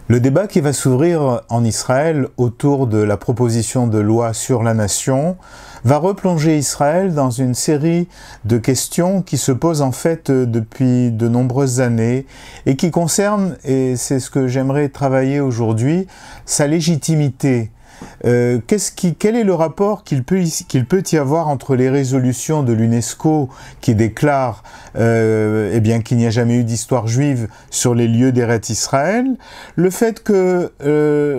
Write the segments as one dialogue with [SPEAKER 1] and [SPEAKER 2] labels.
[SPEAKER 1] Le débat qui va s'ouvrir en Israël autour de la proposition de loi sur la nation va replonger Israël dans une série de questions qui se posent en fait depuis de nombreuses années et qui concernent, et c'est ce que j'aimerais travailler aujourd'hui, sa légitimité. Quel est le rapport qu'il peut y avoir entre les résolutions de l'UNESCO qui déclarent qu'il n'y a jamais eu d'histoire juive sur les lieux d'Eretz Israël, le fait que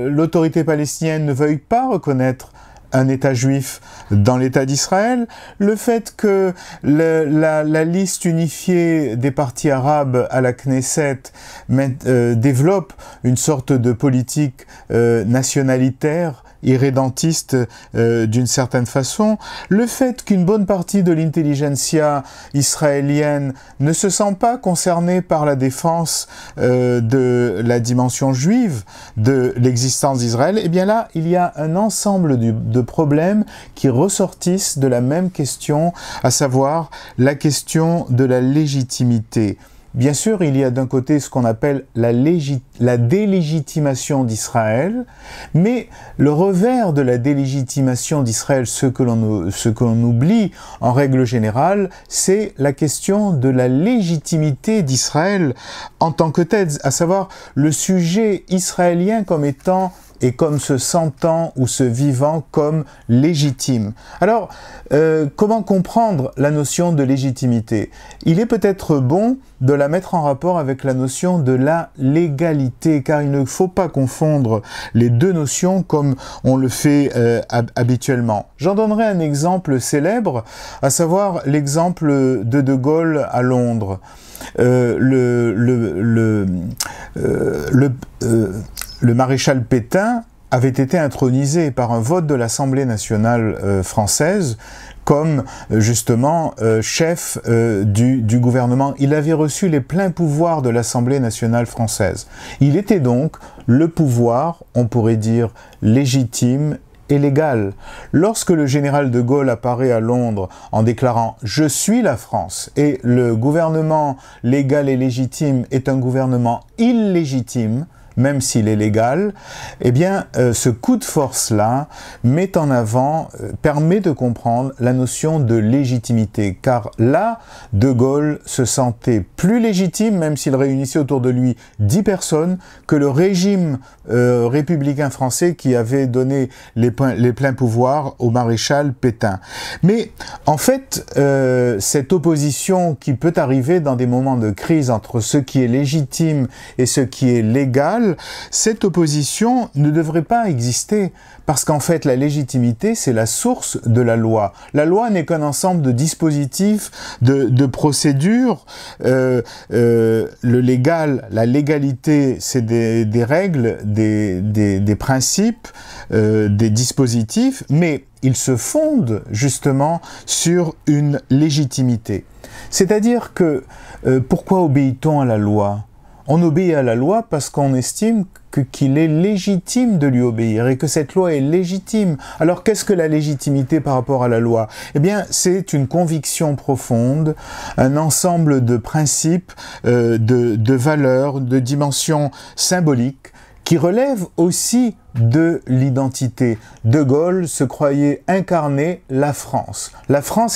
[SPEAKER 1] l'autorité palestinienne ne veuille pas reconnaître un État juif dans l'État d'Israël, le fait que la liste unifiée des partis arabes à la Knesset développe une sorte de politique nationalitaire, irrédentiste d'une certaine façon, le fait qu'une bonne partie de l'intelligentsia israélienne ne se sent pas concernée par la défense de la dimension juive de l'existence d'Israël, et bien là, il y a un ensemble de problèmes qui ressortissent de la même question, à savoir la question de la légitimité. Bien sûr, il y a d'un côté ce qu'on appelle la délégitimation d'Israël, mais le revers de la délégitimation d'Israël, ce que l'on oublie en règle générale, c'est la question de la légitimité d'Israël en tant que telle, à savoir le sujet israélien comme étant et comme se sentant ou se vivant comme légitime. Alors, comment comprendre la notion de légitimité? Il est peut-être bon de la mettre en rapport avec la notion de la légalité, car il ne faut pas confondre les deux notions comme on le fait habituellement. J'en donnerai un exemple célèbre, à savoir l'exemple de De Gaulle à Londres. Le maréchal Pétain avait été intronisé par un vote de l'Assemblée nationale française comme justement chef du gouvernement. Il avait reçu les pleins pouvoirs de l'Assemblée nationale française. Il était donc le pouvoir, on pourrait dire, légitime et légal. Lorsque le général de Gaulle apparaît à Londres en déclarant « Je suis la France » et le gouvernement légal et légitime est un gouvernement illégitime, même s'il est légal, eh bien, ce coup de force-là met en avant, permet de comprendre la notion de légitimité, car là, De Gaulle se sentait plus légitime, même s'il réunissait autour de lui 10 personnes, que le régime républicain français qui avait donné les pleins pouvoirs au maréchal Pétain. Mais, en fait, cette opposition qui peut arriver dans des moments de crise entre ce qui est légitime et ce qui est légal, cette opposition ne devrait pas exister, parce qu'en fait la légitimité c'est la source de la loi. La loi n'est qu'un ensemble de dispositifs, de procédures. Le légal, la légalité, c'est des règles, des principes, des dispositifs, mais ils se fondent justement sur une légitimité. C'est-à-dire que pourquoi obéit-on à la loi ? On obéit à la loi parce qu'on estime qu'il est légitime de lui obéir et que cette loi est légitime. Alors qu'est-ce que la légitimité par rapport à la loi? Eh bien, c'est une conviction profonde, un ensemble de principes, de valeurs, de dimensions symboliques qui relèvent aussi de l'identité. De Gaulle se croyait incarner la France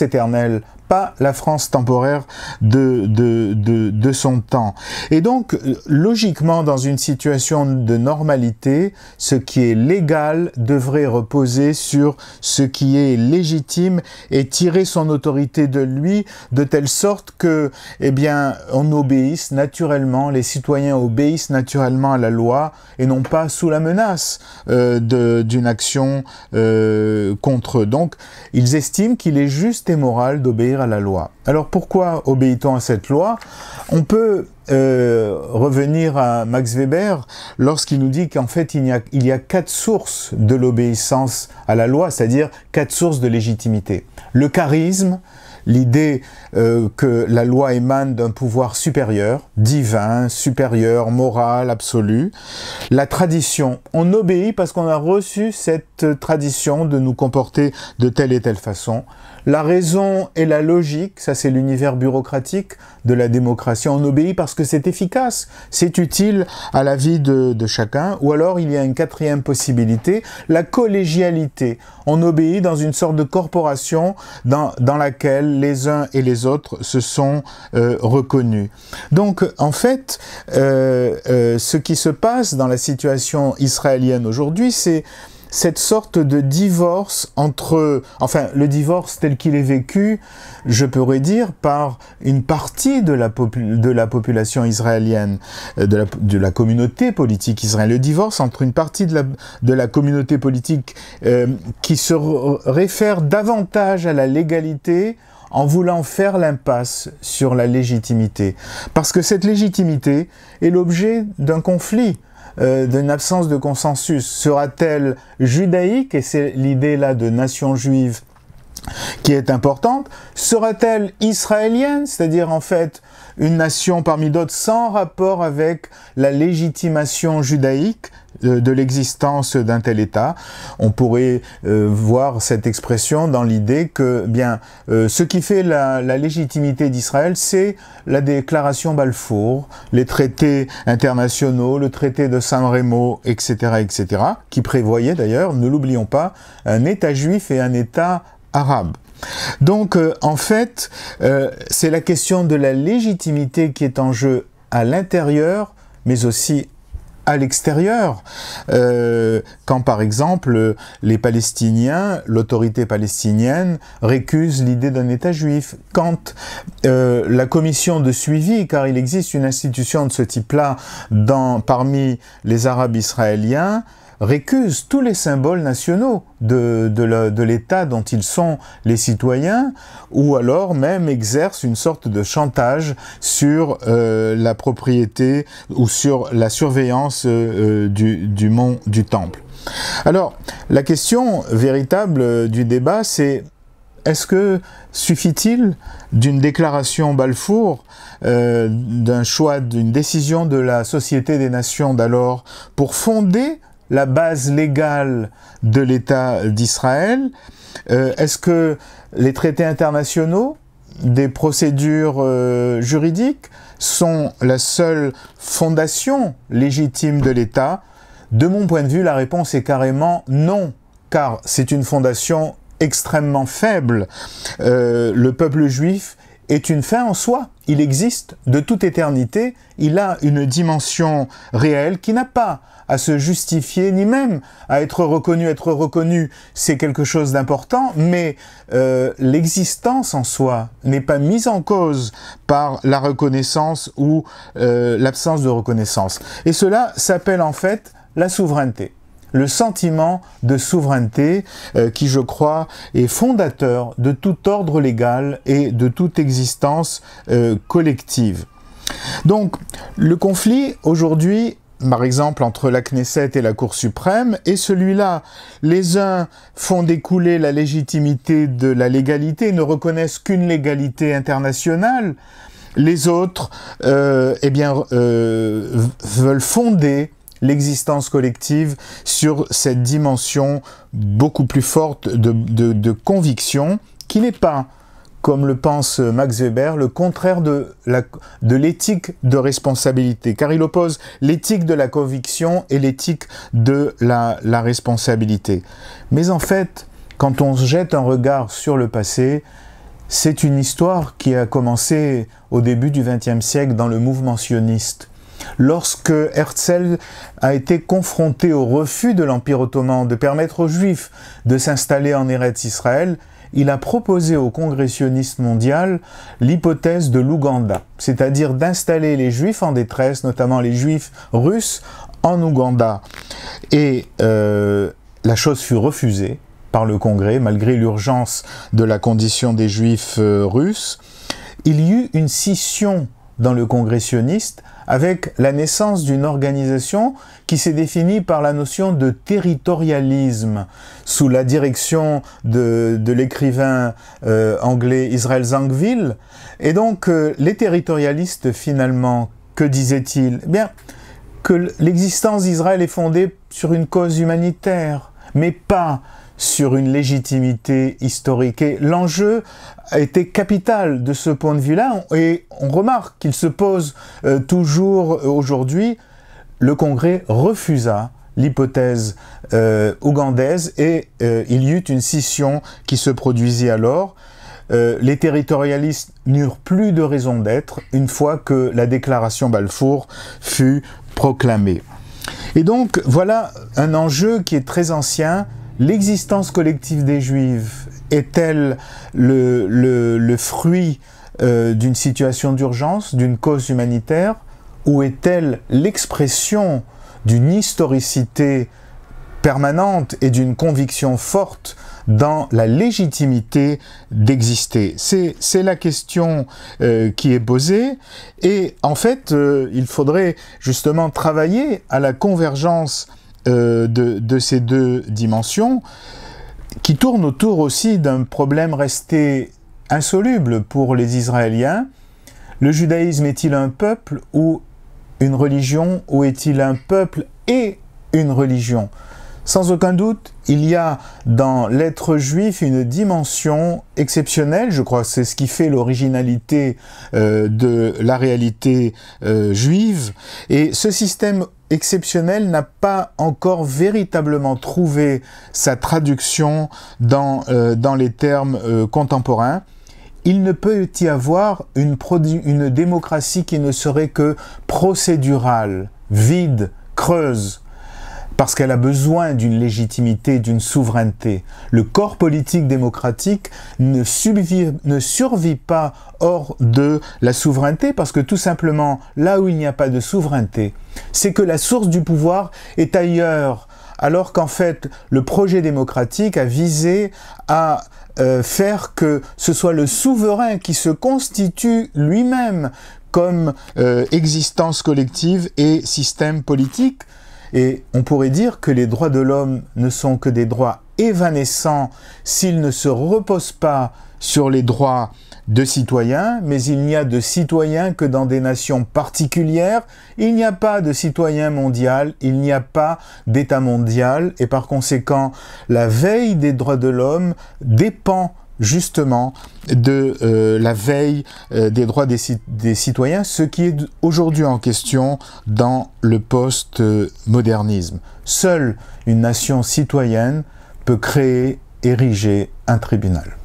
[SPEAKER 1] éternelle, pas la France temporaire de son temps. Et donc, logiquement, dans une situation de normalité, ce qui est légal devrait reposer sur ce qui est légitime et tirer son autorité de lui, de telle sorte que, eh bien, on obéisse naturellement, les citoyens obéissent naturellement à la loi et non pas sous la menace d'une action contre eux. Donc, ils estiment qu'il est juste et moral d'obéir à la loi. Alors pourquoi obéit-on à cette loi? On peut revenir à Max Weber lorsqu'il nous dit qu'en fait il y a 4 sources de l'obéissance à la loi, c'est-à-dire 4 sources de légitimité. Le charisme, l'idée que la loi émane d'un pouvoir supérieur, divin, supérieur, moral, absolu. La tradition, on obéit parce qu'on a reçu cette tradition de nous comporter de telle et telle façon. La raison et la logique, ça c'est l'univers bureaucratique de la démocratie. On obéit parce que c'est efficace, c'est utile à la vie de chacun. Ou alors il y a une quatrième possibilité, la collégialité. On obéit dans une sorte de corporation dans laquelle les uns et les autres se sont reconnus. Donc en fait, ce qui se passe dans la situation israélienne aujourd'hui, c'est cette sorte de divorce entre, enfin le divorce tel qu'il est vécu, je pourrais dire, par une partie de la population israélienne, de la communauté politique israélienne, le divorce entre une partie de la communauté politique qui se réfère davantage à la légalité en voulant faire l'impasse sur la légitimité. Parce que cette légitimité est l'objet d'un conflit, d'une absence de consensus. Sera-t-elle judaïque, et c'est l'idée là de nation juive qui est importante, sera-t-elle israélienne, c'est-à-dire en fait une nation parmi d'autres sans rapport avec la légitimation judaïque de l'existence d'un tel État? On pourrait voir cette expression dans l'idée que bien ce qui fait la légitimité d'Israël, c'est la déclaration Balfour, les traités internationaux, le traité de San Remo, etc., etc., qui prévoyaient d'ailleurs, ne l'oublions pas, un État juif et un État arabe. Donc, en fait, c'est la question de la légitimité qui est en jeu à l'intérieur, mais aussi à l'extérieur. Quand, par exemple, les Palestiniens, l'autorité palestinienne, récuse l'idée d'un État juif. Quand la commission de suivi, car il existe une institution de ce type-là parmi les Arabes israéliens, récusent tous les symboles nationaux de l'État dont ils sont les citoyens, ou alors même exercent une sorte de chantage sur la propriété ou sur la surveillance du mont du Temple. Alors, la question véritable du débat, c'est: est-ce que suffit-il d'une déclaration Balfour, d'un choix, d'une décision de la Société des Nations d'alors pour fonder la base légale de l'État d'Israël? Est-ce que les traités internationaux, des procédures juridiques sont la seule fondation légitime de l'État? De mon point de vue, la réponse est carrément non, car c'est une fondation extrêmement faible. Le peuple juif est une fin en soi. Il existe de toute éternité, il a une dimension réelle qui n'a pas à se justifier, ni même à être reconnu. Être reconnu, c'est quelque chose d'important, mais l'existence en soi n'est pas mise en cause par la reconnaissance ou l'absence de reconnaissance. Et cela s'appelle en fait la souveraineté. Le sentiment de souveraineté qui, je crois, est fondateur de tout ordre légal et de toute existence collective. Donc, le conflit aujourd'hui, par exemple, entre la Knesset et la Cour suprême, est celui-là. Les uns font découler la légitimité de la légalité, ne reconnaissent qu'une légalité internationale. Les autres, veulent fonder l'existence collective sur cette dimension beaucoup plus forte de conviction, qui n'est pas, comme le pense Max Weber, le contraire de l'éthique de responsabilité, car il oppose l'éthique de la conviction et l'éthique de la responsabilité. Mais en fait, quand on jette un regard sur le passé, c'est une histoire qui a commencé au début du XXe siècle dans le mouvement sioniste. Lorsque Herzl a été confronté au refus de l'Empire ottoman de permettre aux Juifs de s'installer en Eretz Israël, il a proposé au Congrès sioniste mondial l'hypothèse de l'Ouganda, c'est-à-dire d'installer les Juifs en détresse, notamment les Juifs russes, en Ouganda. Et la chose fut refusée par le Congrès, malgré l'urgence de la condition des Juifs russes. Il y eut une scission dans le Congrès sioniste, avec la naissance d'une organisation qui s'est définie par la notion de territorialisme, sous la direction de l'écrivain anglais Israel Zangwill. Et donc, les territorialistes, finalement, que disaient-ils? Eh bien, que l'existence d'Israël est fondée sur une cause humanitaire, mais pas sur une légitimité historique. Et l'enjeu a été capital de ce point de vue-là, et on remarque qu'il se pose toujours aujourd'hui. Le Congrès refusa l'hypothèse ougandaise et il y eut une scission qui se produisit alors. Les territorialistes n'eurent plus de raison d'être une fois que la déclaration Balfour fut proclamée. Et donc voilà un enjeu qui est très ancien. L'existence collective des Juifs est-elle le fruit d'une situation d'urgence, d'une cause humanitaire, ou est-elle l'expression d'une historicité permanente et d'une conviction forte dans la légitimité d'exister? C'est la question qui est posée, et en fait, il faudrait justement travailler à la convergence de ces deux dimensions, qui tournent autour aussi d'un problème resté insoluble pour les Israéliens. Le judaïsme est-il un peuple ou une religion, ou est-il un peuple et une religion? Sans aucun doute, il y a dans l'être juif une dimension exceptionnelle, je crois que c'est ce qui fait l'originalité de la réalité juive, et ce système exceptionnel n'a pas encore véritablement trouvé sa traduction dans les termes contemporains. Il ne peut y avoir une démocratie qui ne serait que procédurale, vide, creuse, parce qu'elle a besoin d'une légitimité, d'une souveraineté. Le corps politique démocratique ne survit pas hors de la souveraineté, parce que tout simplement, là où il n'y a pas de souveraineté, c'est que la source du pouvoir est ailleurs, alors qu'en fait, le projet démocratique a visé à faire que ce soit le souverain qui se constitue lui-même comme existence collective et système politique. Et on pourrait dire que les droits de l'homme ne sont que des droits évanescents s'ils ne se reposent pas sur les droits de citoyens, mais il n'y a de citoyens que dans des nations particulières, il n'y a pas de citoyen mondial, il n'y a pas d'État mondial, et par conséquent, la veille des droits de l'homme dépend justement de la veille des droits des citoyens, ce qui est aujourd'hui en question dans le post-modernisme. Seule une nation citoyenne peut créer, ériger un tribunal.